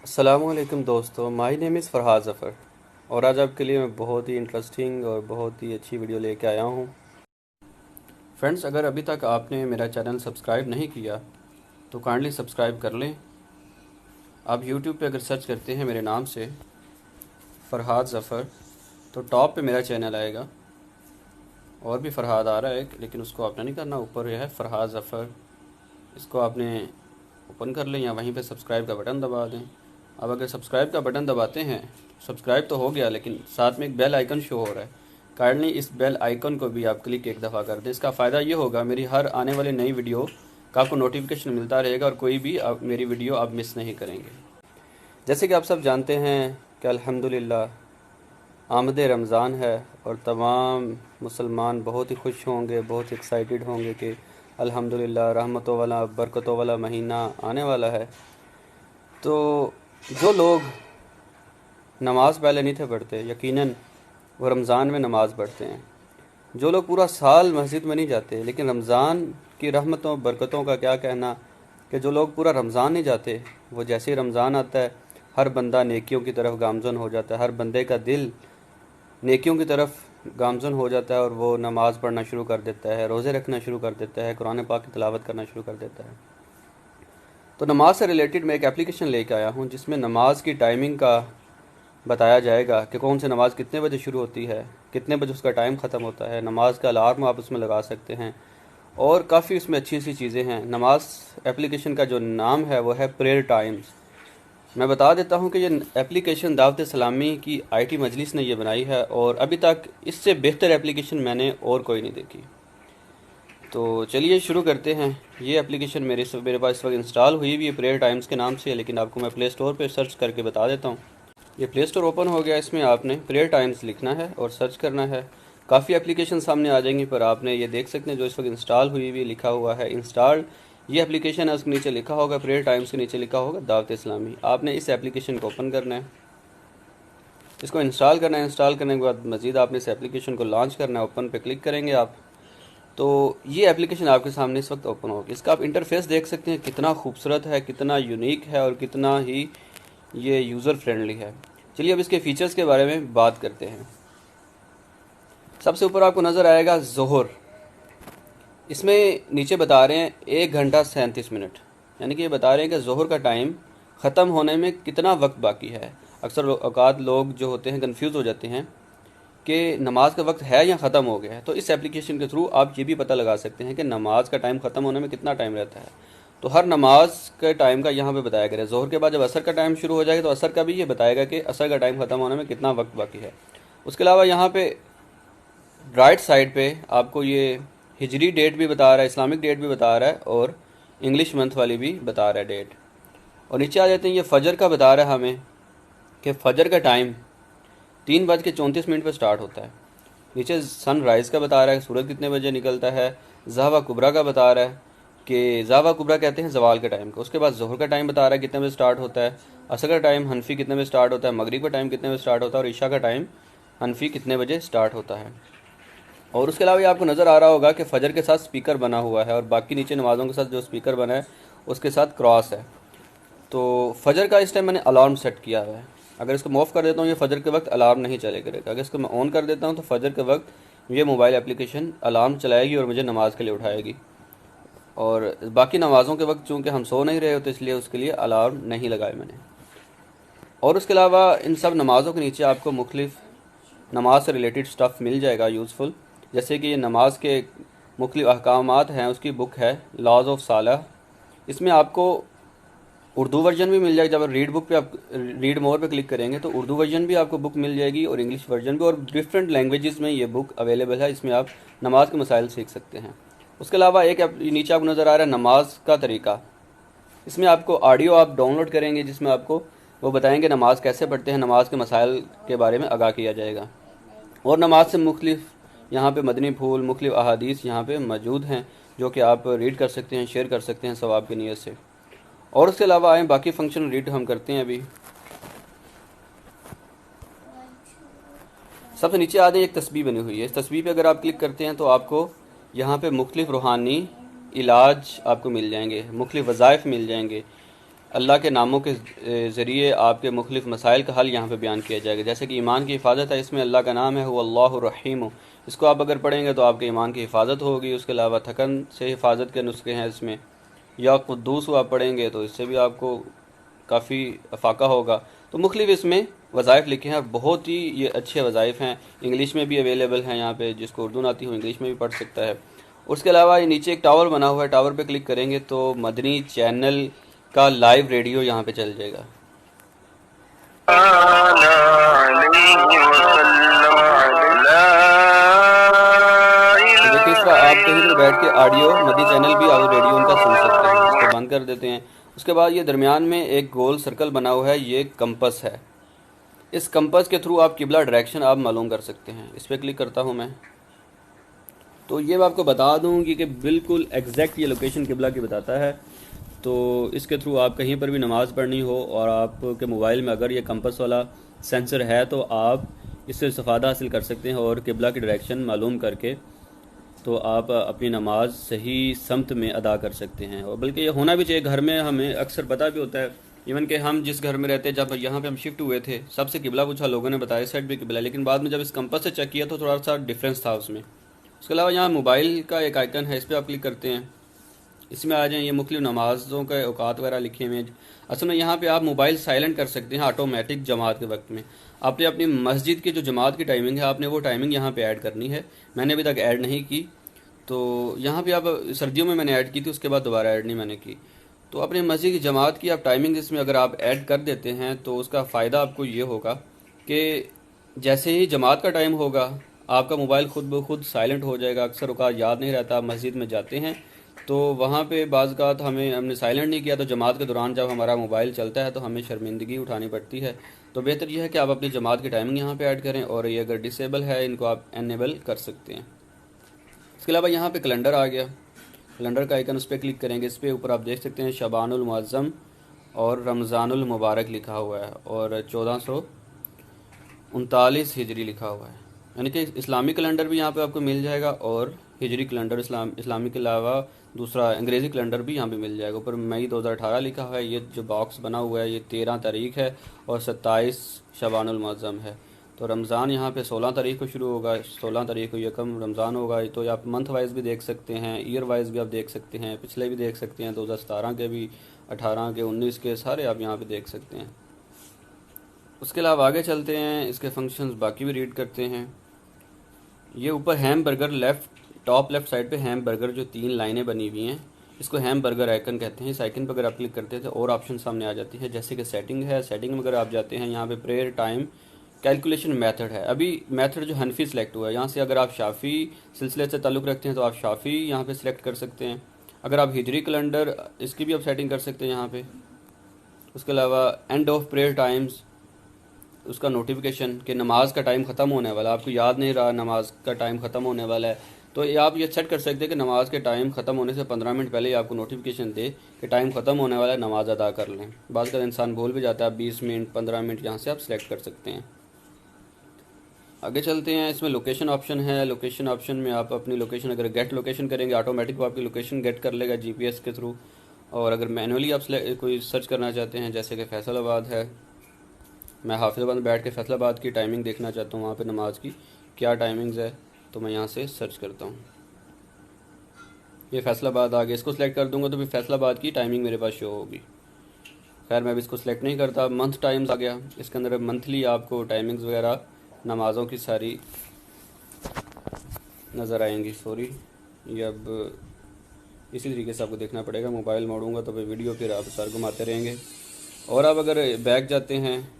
अस्सलामुअलैकुम दोस्तों, my name is Farhad Zafar और आज आपके लिए मैं बहुत ही इंटरेस्टिंग और बहुत ही अच्छी वीडियो लेके आया हूँ। फ्रेंड्स, अगर अभी तक आपने मेरा चैनल सब्सक्राइब नहीं किया तो काइंडली सब्सक्राइब कर लें। आप यूट्यूब पे अगर सर्च करते हैं मेरे नाम से फ़रहाद ज़फ़र तो टॉप पे मेरा चैनल आएगा। और भी फ़रहाद आ रहा है लेकिन उसको आपने नहीं करना, ऊपर यह है फ़रहाद ज़फ़र, इसको आपने ओपन कर लें या वहीं पे सब्सक्राइब का बटन दबा दें। अब अगर सब्सक्राइब का बटन दबाते हैं, सब्सक्राइब तो हो गया लेकिन साथ में एक बेल आइकन शो हो रहा है। काइंडली इस बेल आइकन को भी आप क्लिक एक दफ़ा कर दें। इसका फ़ायदा ये होगा, मेरी हर आने वाली नई वीडियो का आपको नोटिफिकेशन मिलता रहेगा और कोई भी मेरी वीडियो आप मिस नहीं करेंगे। जैसे कि आप सब जानते हैं कि अल्हम्दुलिल्लाह आमद रमज़ान है और तमाम मुसलमान बहुत ही खुश होंगे, बहुत एक्साइटेड होंगे कि अल्हम्दुलिल्लाह रहमतों वाला बरकतों वाला महीना आने वाला है। तो जो लोग नमाज पहले नहीं थे पढ़ते, यकीनन वो रमज़ान में नमाज पढ़ते हैं। जो लोग पूरा साल मस्जिद में नहीं जाते, लेकिन रमज़ान की रहमतों बरकतों का क्या कहना कि जो लोग पूरा रमज़ान नहीं जाते, वो जैसे ही रमज़ान आता है हर बंदा नेकियों की तरफ गामज़न हो जाता है। हर बंदे का दिल नेकियों की तरफ गामज़न हो जाता है और वो नमाज़ पढ़ना शुरू कर देता है, रोज़े रखना शुरू कर देता है, कुरान पाक की तिलावत करना शुरू कर देता है। तो नमाज से रिलेटेड मैं एक एप्लीकेशन लेके आया हूँ जिसमें नमाज की टाइमिंग का बताया जाएगा कि कौन सी नमाज़ कितने बजे शुरू होती है, कितने बजे उसका टाइम ख़त्म होता है। नमाज का अलार्म आप उसमें लगा सकते हैं और काफ़ी उसमें अच्छी सी चीज़ें हैं। नमाज एप्लीकेशन का जो नाम है वो है प्रेयर टाइम्स। मैं बता देता हूँ कि ये एप्लीकेशन दावत इस्लामी की आईटी मजलिस ने ये बनाई है और अभी तक इससे बेहतर एप्लीकेशन मैंने और कोई नहीं देखी। तो चलिए शुरू करते हैं। ये एप्लीकेशन मेरे पास इस वक्त इंस्टॉल हुई भी है प्रेयर टाइम्स के नाम से, लेकिन आपको मैं प्ले स्टोर पे सर्च करके बता देता हूँ। ये प्ले स्टोर ओपन हो गया, इसमें आपने प्रेयर टाइम्स लिखना है और सर्च करना है। काफ़ी एप्लीकेशन सामने आ जाएंगी, पर आपने ये देख सकते हैं जो इस वक्त इंस्टॉल हुई हुई लिखा हुआ है इंस्टॉल्ड। ये एप्लीकेशन है, उसके नीचे लिखा होगा प्रेयर टाइम्स, के नीचे लिखा होगा दावत इस्लामी। आपने इस एप्लीकेशन को ओपन करना है, इसको इंस्टॉल करना है। इंस्टॉल करने के बाद मज़ीद आपने इस एप्लीकेशन को लॉन्च करना है। ओपन पे क्लिक करेंगे आप तो ये एप्लीकेशन आपके सामने इस वक्त ओपन होगी। इसका आप इंटरफेस देख सकते हैं, कितना खूबसूरत है, कितना यूनिक है और कितना ही ये यूज़र फ्रेंडली है। चलिए अब इसके फ़ीचर्स के बारे में बात करते हैं। सबसे ऊपर आपको नज़र आएगा ज़ोहर। इसमें नीचे बता रहे हैं 1 घंटा 37 मिनट, यानी कि ये बता रहे हैं कि ज़ोहर का टाइम ख़त्म होने में कितना वक्त बाकी है। अक्सर औकात लोग जो होते हैं कंफ्यूज हो जाते हैं कि नमाज का वक्त है या ख़त्म हो गया है। तो इस एप्लीकेशन के थ्रू आप ये भी पता लगा सकते हैं कि नमाज का टाइम ख़त्म होने में कितना टाइम रहता है। तो हर नमाज के टाइम का यहाँ पे बताया गया है। ज़ोहर के बाद जब असर का टाइम शुरू हो जाएगा तो असर का भी ये बताएगा कि असर का टाइम ख़त्म होने में कितना वक्त बाकी है। उसके अलावा यहाँ पे राइट साइड पे आपको ये हिजरी डेट भी बता रहा है, इस्लामिक डेट भी बता रहा है और इंग्लिश मंथ वाली भी बता रहा है डेट। और नीचे आ जाते हैं, ये फ़जर का बता रहा है हमें कि फ़जर का टाइम 3:34 पर स्टार्ट होता है। नीचे सनराइज़ का बता रहा है, सूरज कितने बजे निकलता है। ज़ावा कुबरा का बता रहा है कि ज़ावा कुबरा कहते हैं ज़वाल के टाइम को। उसके बाद ज़ोहर का टाइम बता रहा है कितने बजे स्टार्ट होता है। असर का टाइम हनफी कितने बजे स्टार्ट होता है। मगरिब का टाइम कितने बजे स्टार्ट होता है और ईशा का टाइम हनफी कितने बजे स्टार्ट होता है। और उसके अलावा ये आपको नज़र आ रहा होगा कि फ़जर के साथ स्पीकर बना हुआ है और बाकी नीचे नमाज़ों के साथ जो स्पीकर बना है उसके साथ क्रॉस है। तो फ़जर का इस टाइम मैंने अलार्म सेट किया हुआ है। अगर इसको ऑफ़ कर देता हूँ ये फ़जर के वक्त अलार्म नहीं चले करेगा। अगर इसको मैं ऑन कर देता हूँ तो फ़जर के वक्त ये मोबाइल एप्लीकेशन अलार्म चलाएगी और मुझे नमाज़ के लिए उठाएगी। और बाकी नमाज़ों के वक्त चूँकि हम सो नहीं रहे हो तो इसलिए उसके लिए अलार्म नहीं लगाए मैंने। और उसके अलावा इन सब नमाज़ों के नीचे आपको मुख्तलिफ़ नमाज से रिलेटेड स्टफ़ मिल जाएगा यूज़फुल। जैसे कि ये नमाज के मुख्तलिफ़ अहकामात हैं, उसकी बुक है लॉज ऑफ साला। इसमें आपको उर्दू वर्जन भी मिल जाएगा। जब रीड बुक पे आप रीड मोर पे क्लिक करेंगे तो उर्दू वर्जन भी आपको बुक मिल जाएगी और इंग्लिश वर्जन भी, और डिफरेंट लैंग्वेजेस में ये बुक अवेलेबल है। इसमें आप नमाज के मसाइल सीख सकते हैं। उसके अलावा एक नीचे आपको नज़र आ रहा है नमाज का तरीका। इसमें आपको ऑडियो आप डाउनलोड करेंगे जिसमें आपको वो बताएंगे नमाज कैसे पढ़ते हैं, नमाज के मसाइल के बारे में आगाह किया जाएगा। और नमाज से मुख्तलिफ यहाँ पे मदनी फूल मुख्तलिफ अहादीस यहाँ पे मौजूद हैं जो कि आप रीड कर सकते हैं, शेयर कर सकते हैं सवाब की नीयत से। और उसके अलावा आए बाकी फंक्शन रीड हम करते हैं। अभी सबसे नीचे आ जाए, एक तस्बीह बनी हुई है। इस तस्बीह पे अगर आप क्लिक करते हैं तो आपको यहाँ पे मुख्तलिफ रूहानी इलाज आपको मिल जाएंगे, मुख्तलिफ वज़ाइफ मिल जाएंगे। अल्लाह के नामों के ज़रिए आपके मुख्तलिफ मसाइल का हल यहाँ पे बयान किया जाएगा। जैसे कि ईमान की हिफाजत है, इसमें अल्लाह का नाम है हुवल्लाहुर रहीम। इसको आप अगर पढ़ेंगे तो आपके ईमान की हिफाजत होगी। उसके अलावा थकन से हिफाजत के नुस्खे हैं इसमें। या कुद्दूस को आप पढ़ेंगे तो इससे भी आपको काफ़ी अफाका होगा। तो मुख्तलिफ इसमें वज़ाइफ लिखे हैं, बहुत ही ये अच्छे वज़ाइफ हैं। इंग्लिश में भी अवेलेबल हैं यहाँ पे, जिसको उर्दू आती हो इंग्लिश में भी पढ़ सकता है। उसके अलावा ये नीचे एक टावर बना हुआ है, टावर पे क्लिक करेंगे तो मदनी चैनल का लाइव रेडियो यहाँ पे चल जाएगा। देखिए इसका आप कहीं पर बैठ के ऑडियो मदनी चैनल भी आप रेडियो उनका सुन सकते हैं। इसको बंद कर देते हैं। उसके बाद ये दरमियान में एक गोल सर्कल बना हुआ है, ये कंपस है। इस कंपस के थ्रू आप किबला डायरेक्शन आप मालूम कर सकते हैं। इस पर क्लिक करता हूँ मैं, तो ये मैं आपको बता दूँ कि बिल्कुल एग्जैक्ट ये लोकेशन किबला की बताता है। तो इसके थ्रू आप कहीं पर भी नमाज़ पढ़नी हो और आपके मोबाइल में अगर ये कंपस वाला सेंसर है तो आप इससे इस्तेफ़ादा हासिल कर सकते हैं और किबला की डायरेक्शन मालूम करके तो आप अपनी नमाज सही समत में अदा कर सकते हैं। और बल्कि ये होना भी चाहिए। घर में हमें अक्सर पता भी होता है, इवन कि हम जिस घर में रहते हैं, जब यहाँ पे हम शिफ्ट हुए थे सबसे किबला पूछा, लोगों ने बताया इस साइड भी किबला, लेकिन बाद में जब इस कंपस से चेक किया तो थोड़ा सा डिफरेंस था उसमें। उसके अलावा यहाँ मोबाइल का एक आइकन है, इस पर आप क्लिक करते हैं, इसमें आ जाए ये मुख्तलिफ नमाज़ों के औकात वगैरह लिखे हुए हैं। असल में यहाँ पे आप मोबाइल साइलेंट कर सकते हैं ऑटोमेटिक जमात के वक्त में। आपने अपनी मस्जिद की जो जमात की टाइमिंग है आपने वो टाइमिंग यहाँ पे ऐड करनी है। मैंने अभी तक ऐड नहीं की, तो यहाँ पे आप सर्दियों में मैंने ऐड की थी, उसके बाद दोबारा ऐड नहीं मैंने की। तो अपनी मस्जिद की जमात की आप टाइमिंग इसमें अगर आप ऐड कर देते हैं तो उसका फ़ायदा आपको ये होगा कि जैसे ही जमात का टाइम होगा आपका मोबाइल खुद ब खुद साइलेंट हो जाएगा। अक्सर औक़ात याद नहीं रहता, मस्जिद में जाते हैं तो वहाँ पे बाज़ औक़ात हमने साइलेंट नहीं किया तो जमात के दौरान जब हमारा मोबाइल चलता है तो हमें शर्मिंदगी उठानी पड़ती है। तो बेहतर यह है कि आप अपनी जमात की टाइमिंग यहाँ पे ऐड करें, और ये अगर डिसेबल है इनको आप एनेबल कर सकते हैं। इसके अलावा यहाँ पे कैलेंडर आ गया, कैलेंडर का आइकन, उस पर क्लिक करेंगे। इस पर ऊपर आप देख सकते हैं शबानुल मुअज़्ज़म और रमज़ानुल मुबारक लिखा हुआ है और 1439 हिजरी लिखा हुआ है। यानी कि इस्लामी कैलेंडर भी यहाँ पे आपको मिल जाएगा और हिजरी कैलेंडर इस्लामी के अलावा दूसरा अंग्रेज़ी कैलेंडर भी यहाँ पे मिल जाएगा। ऊपर मई 2018 लिखा हुआ है। ये जो बॉक्स बना हुआ है ये 13 तारीख है और 27 शबानुल मुअज़्ज़म है। तो रमज़ान यहाँ पे 16 तारीख को शुरू होगा, 16 तारीख को यकम रमज़ान होगा। तो आप मंथ वाइज भी देख सकते हैं, ईयर वाइज भी आप देख सकते हैं, पिछले भी देख सकते हैं, 2017 के भी, 18 के, 19 के, सारे आप यहाँ पे देख सकते हैं। उसके अलावा आगे चलते हैं, इसके फंक्शंस बाकी भी रीड करते हैं। ये ऊपर हैम बर्गर टॉप लेफ्ट साइड पे हैम बर्गर जो 3 लाइनें बनी हुई हैं, इसको हैम बर्गर आइकन कहते हैं। इस आइकन पर अगर आप क्लिक करते हैं तो और ऑप्शन सामने आ जाती है, जैसे कि सेटिंग है। सेटिंग में अगर आप जाते हैं यहाँ पे प्रेयर टाइम कैलकुलेशन मेथड है। अभी मेथड जो हनफी सेलेक्ट हुआ है, यहाँ से अगर आप शाफ़ी सिलसिले से ताल्लुक़ रखते हैं तो आप शाफ़ी यहाँ पे सिलेक्ट कर सकते हैं। अगर आप हिजरी कैलेंडर, इसकी भी आप सेटिंग कर सकते हैं यहाँ पे। उसके अलावा एंड ऑफ प्रेयर टाइम्स, उसका नोटिफिकेशन कि नमाज का टाइम ख़त्म होने वाला, आपको याद नहीं रहा नमाज का टाइम ख़त्म होने वाला है, तो ये आप ये सेट कर सकते हैं कि नमाज के टाइम ख़त्म होने से 15 मिनट पहले ही आपको नोटिफिकेशन दे कि टाइम ख़त्म होने वाला है, नमाज अदा कर लें। बाज़ का इंसान भूल भी जाता है, 20 मिनट 15 मिनट यहाँ से आप सिलेक्ट कर सकते हैं। आगे चलते हैं, इसमें लोकेशन ऑप्शन है। लोकेशन ऑप्शन में आप अपनी लोकेशन अगर गेट लोकेशन करेंगे ऑटोमेटिक वो आपकी लोकेशन गेट कर लेगा जीपीएस के थ्रू। और अगर मैनुअली आप कोई सर्च करना चाहते हैं, जैसे कि फैसलाबाद है, मैं हाफिज़ाबाद में बैठ के फैसलाबाद की टाइमिंग देखना चाहता हूँ, वहाँ पे नमाज की क्या टाइमिंग्स है, तो मैं यहाँ से सर्च करता हूँ। ये फैसलाबाद आ गया, इसको सिलेक्ट कर दूँगा तो फिर फैसलाबाद की टाइमिंग मेरे पास शो होगी। खैर मैं अभी इसको सिलेक्ट नहीं करता। मंथ टाइम्स आ गया, इसके अंदर मंथली आपको टाइमिंग्स वगैरह नमाज़ों की सारी नज़र आएंगी। सॉरी, ये अब इसी तरीके से आपको देखना पड़ेगा। मोबाइल मोड़ूंगा तो फिर वीडियो फिर आप सर घुमाते रहेंगे। और आप अगर बैक जाते हैं,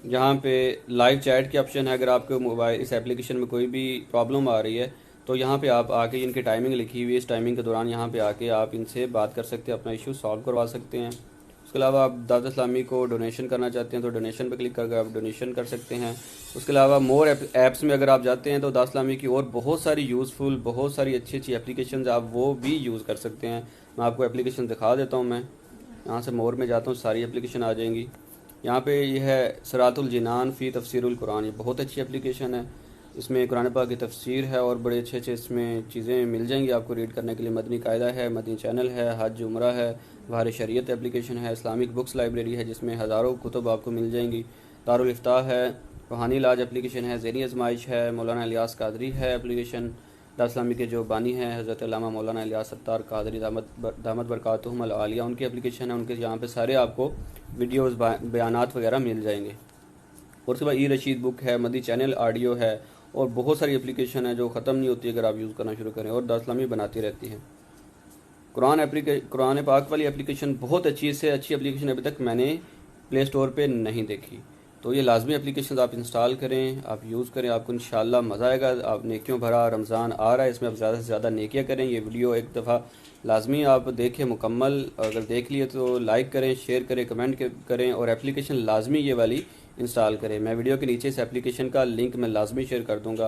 यहाँ पे लाइव चैट के ऑप्शन है। अगर आपके मोबाइल इस एप्लीकेशन में कोई भी प्रॉब्लम आ रही है तो यहाँ पे आप आके, इनकी टाइमिंग लिखी हुई है, इस टाइमिंग के दौरान यहाँ पे आके आप इनसे बात कर सकते हैं, अपना इशू सॉल्व करवा सकते हैं। उसके अलावा आप दावत इस्लामी को डोनेशन करना चाहते हैं तो डोनेशन पे क्लिक करके आप डोनेशन कर सकते हैं। उसके अलावा मोर ऐप्स में अगर आप जाते हैं तो दावत इस्लामी की और बहुत सारी यूज़फुल, बहुत सारी अच्छी अच्छी एप्लीकेशन आप वो भी यूज़ कर सकते हैं। मैं आपको एप्लीकेशन दिखा देता हूँ। मैं यहाँ से मोर में जाता हूँ, सारी एप्लीकेशन आ जाएंगी। यहाँ पे यह है सिरातुल जिनान फ़ी तफसीरुल कुरान, ये बहुत अच्छी एप्लीकेशन है। इसमें कुरान पाक की तफसीर है और बड़े अच्छे अच्छे इसमें चीज़ें मिल जाएंगी आपको रीड करने के लिए। मदनी कायदा है, मदनी चैनल है, हज उम्रा है, बाहर शरीयत एप्लीकेशन है, इस्लामिक बुक्स लाइब्रेरी है जिसमें हज़ारों कुतुब आपको मिल जाएंगी, दारुल इफ्ताह है, रूहानी इलाज एप्लीकेशन है, ज़ेनी आजमाइश है, मौलाना इलियास कादरी है एप्लीकेशन, इस्लामी के जो बानी हैं हज़रत अल्लामा मौलाना इलियास सत्तार कादरी दामत बरकातुहुम अल आलिया, उनकी एप्लीकेशन है। उनके यहाँ पे सारे आपको वीडियोज़ बयानात वगैरह मिल जाएंगे। और उसके बाद ई रशीद बुक है, मदी चैनल ऑडियो है और बहुत सारी एप्लीकेशन है जो ख़त्म नहीं होती अगर आप यूज़ करना शुरू करें, और दास्लामी बनाती रहती है। कुरान पाक वाली एप्लीकेशन बहुत अच्छी से अच्छी एप्लीकेशन अभी तक मैंने प्ले स्टोर पे नहीं देखी, तो ये लाजमी एप्लीकेशन आप इंस्टॉल करें, आप यूज़ करें, आपको इंशाल्लाह मज़ा आएगा। आप नेकियों भरा रमज़ान आ रहा है, इसमें आप ज़्यादा से ज़्यादा नेकियां करें। ये वीडियो एक दफ़ा लाजमी आप देखें मुकम्मल, अगर देख लिए तो लाइक करें, शेयर करें, कमेंट करें और एप्लीकेशन लाजमी ये वाली इंस्टॉल करें। मैं वीडियो के नीचे इस एप्लीकेशन का लिंक मैं लाजमी शेयर कर दूँगा।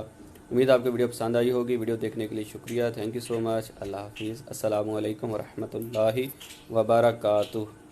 उम्मीद आपको वीडियो पसंद आई होगी। वीडियो देखने के लिए शुक्रिया, थैंक यू सो मच। अल्लाह हाफिज़, अस्सलामु अलैकुम व रहमतुल्लाहि व बरकातुहू।